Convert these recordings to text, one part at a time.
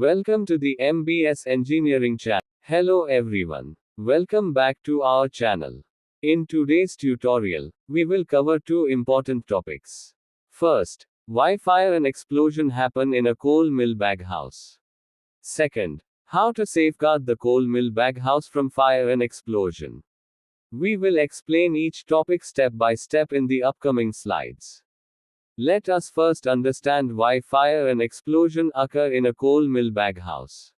Welcome to the MBS Engineering channel. Hello everyone. Welcome back to our channel. In today's tutorial, we will cover two important topics. First, why fire and explosion happen in a coal mill baghouse. Second, how to safeguard the coal mill baghouse from fire and explosion. We will explain each topic step by step in the upcoming slides. Let us first understand why fire and explosion occur in a coal mill baghouse.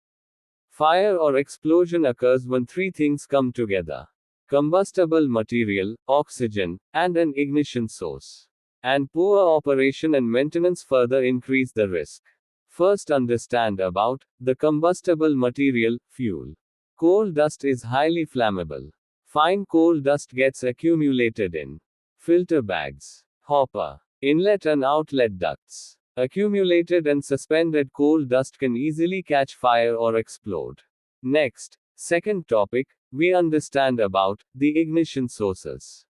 Fire or explosion occurs when three things come together: combustible material, oxygen, and an ignition source. And poor operation and maintenance further increase the risk. First, understand about the combustible material, fuel. Coal dust is highly flammable. Fine coal dust gets accumulated in filter bags, hopper, inlet and outlet ducts. Accumulated and suspended coal dust can easily catch fire or explode. Next, second topic, we understand about the ignition sources.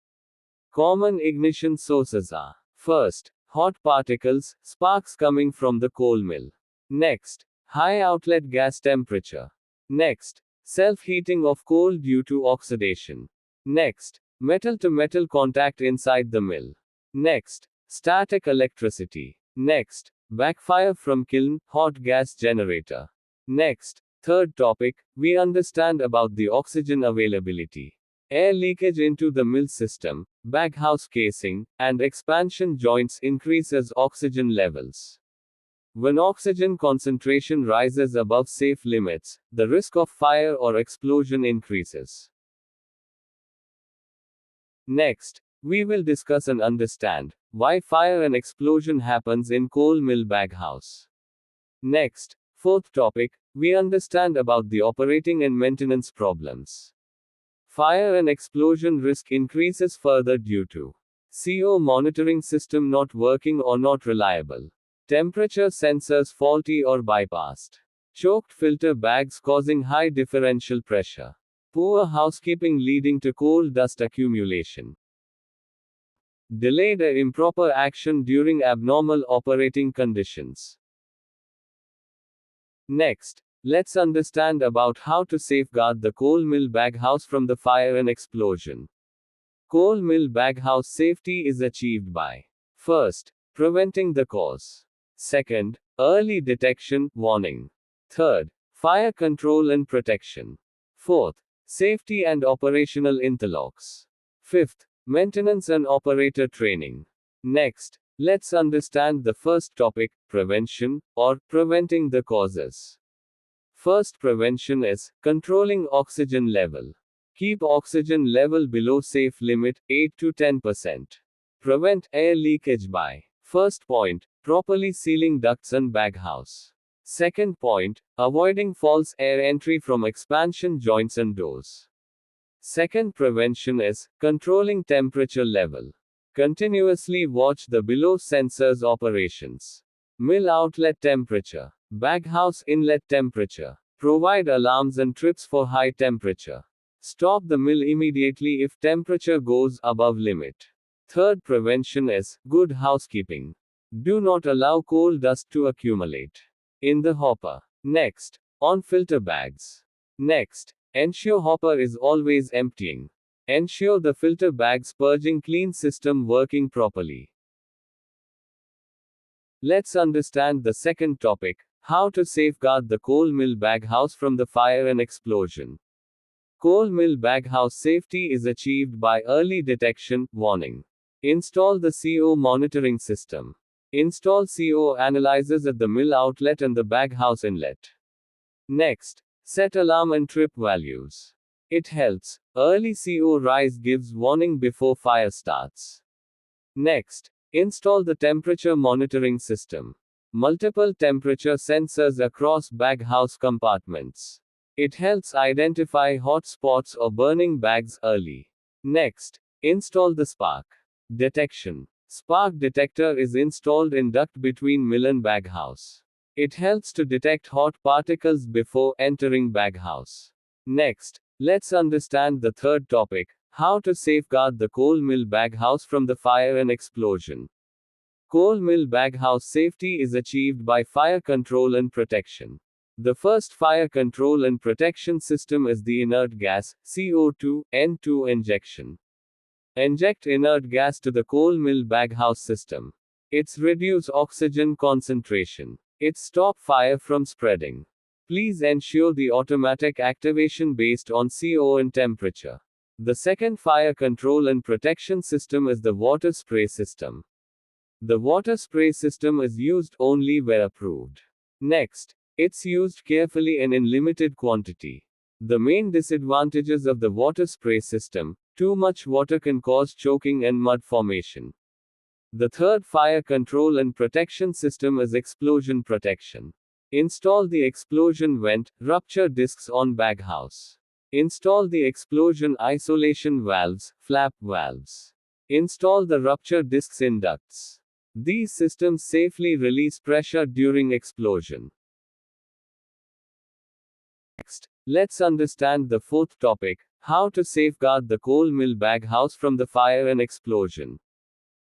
Common ignition sources are: first, hot particles, sparks coming from the coal mill. Next, high outlet gas temperature. Next, self-heating of coal due to oxidation. Next, metal-to-metal contact inside the mill. Next, static electricity. Next, backfire from kiln, hot gas generator. Next, third topic, we understand about the oxygen availability. Air leakage into the mill system, baghouse casing, and expansion joints increases oxygen levels. When oxygen concentration rises above safe limits, the risk of fire or explosion increases. Next, we will discuss and understand why fire and explosion happens in coal mill baghouse. Next, fourth topic, we understand about the operating and maintenance problems. Fire and explosion risk increases further due to CO monitoring system not working or not reliable. Temperature sensors faulty or bypassed. Choked filter bags causing high differential pressure. Poor housekeeping leading to coal dust accumulation. Delayed or improper action during abnormal operating conditions. Next, let's understand about how to safeguard the coal mill baghouse from the fire and explosion. Coal mill baghouse safety is achieved by: first, preventing the cause. Second, early detection, warning. Third, fire control and protection. Fourth, safety and operational interlocks. Fifth, maintenance and operator training. Next, let's understand the first topic, prevention, or preventing the causes. First, prevention is controlling oxygen level. Keep oxygen level below safe limit, 8 to 10%. Prevent air leakage by: first point, properly sealing ducts and baghouse. Second point, avoiding false air entry from expansion joints and doors. Second prevention is controlling temperature level. Continuously watch the below sensors operations. Mill outlet temperature, baghouse inlet temperature. Provide alarms and trips for high temperature. Stop the mill immediately if temperature goes above limit. Third prevention is good housekeeping. Do not allow coal dust to accumulate in the hopper. Next, on filter bags. Next, ensure hopper is always emptying. Ensure the filter bags purging clean system working properly. Let's understand the second topic, how to safeguard the coal mill baghouse from the fire and explosion. Coal mill baghouse safety is achieved by early detection, warning. Install the CO monitoring system. Install CO analyzers at the mill outlet and the baghouse inlet. Next, set alarm and trip values. It helps. Early CO rise gives warning before fire starts. Next, install the temperature monitoring system. Multiple temperature sensors across baghouse compartments. It helps identify hot spots or burning bags early. Next, install the spark detection. Spark detector is installed in duct between mill and baghouse. It helps to detect hot particles before entering baghouse. Next, let's understand the third topic, how to safeguard the coal mill baghouse from the fire and explosion. Coal mill baghouse safety is achieved by fire control and protection. The first fire control and protection system is the inert gas, CO2, N2 injection. Inject inert gas to the coal mill baghouse system. It's reduce oxygen concentration. It stop fire from spreading. Please ensure the automatic activation based on CO and temperature. The second fire control and protection system is the water spray system. The water spray system is used only where approved. Next, it's used carefully and in limited quantity. The main disadvantages of the water spray system: too much water can cause choking and mud formation. The third fire control and protection system is explosion protection. Install the explosion vent, rupture discs on baghouse. Install the explosion isolation valves, flap valves. Install the rupture discs in ducts. These systems safely release pressure during explosion. Next, let's understand the fourth topic: how to safeguard the coal mill baghouse from the fire and explosion.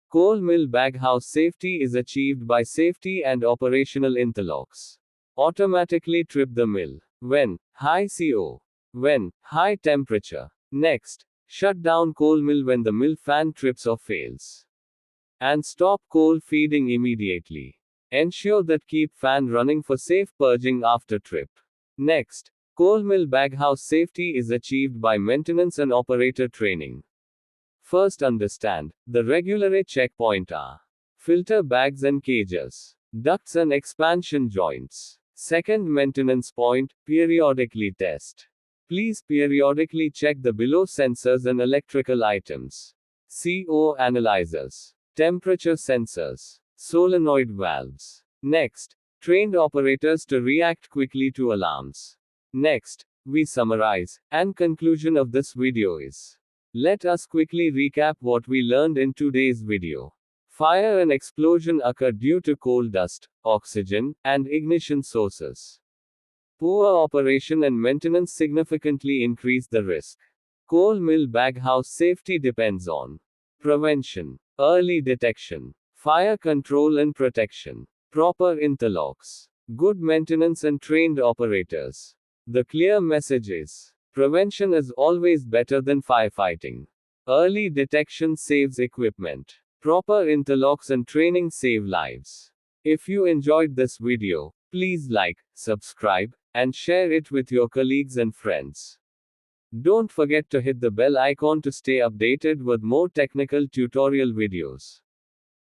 Coal mill baghouse safety is achieved by safety and operational interlocks. Automatically trip the mill when high CO, when high temperature. Next, shut down coal mill when the mill fan trips or fails. And stop coal feeding immediately. Ensure that keep fan running for safe purging after trip. Next, coal mill baghouse safety is achieved by maintenance and operator training. First, understand the regular checkpoint are filter bags and cages, ducts and expansion joints. Second, maintenance point: periodically test. Please periodically check the below sensors and electrical items: CO analyzers, temperature sensors, solenoid valves. Next, trained operators to react quickly to alarms. Next, we summarize, and conclusion of this video is: let us quickly recap what we learned in today's video. Fire and explosion occur due to coal dust, oxygen, and ignition sources. Poor operation and maintenance significantly increase the risk. Coal mill baghouse safety depends on prevention, early detection, fire control and protection, proper interlocks, good maintenance and trained operators. The clear message is: prevention is always better than firefighting. Early detection saves equipment. Proper interlocks and training save lives. If you enjoyed this video, please like, subscribe, and share it with your colleagues and friends. Don't forget to hit the bell icon to stay updated with more technical tutorial videos.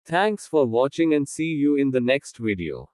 Thanks for watching and see you in the next video.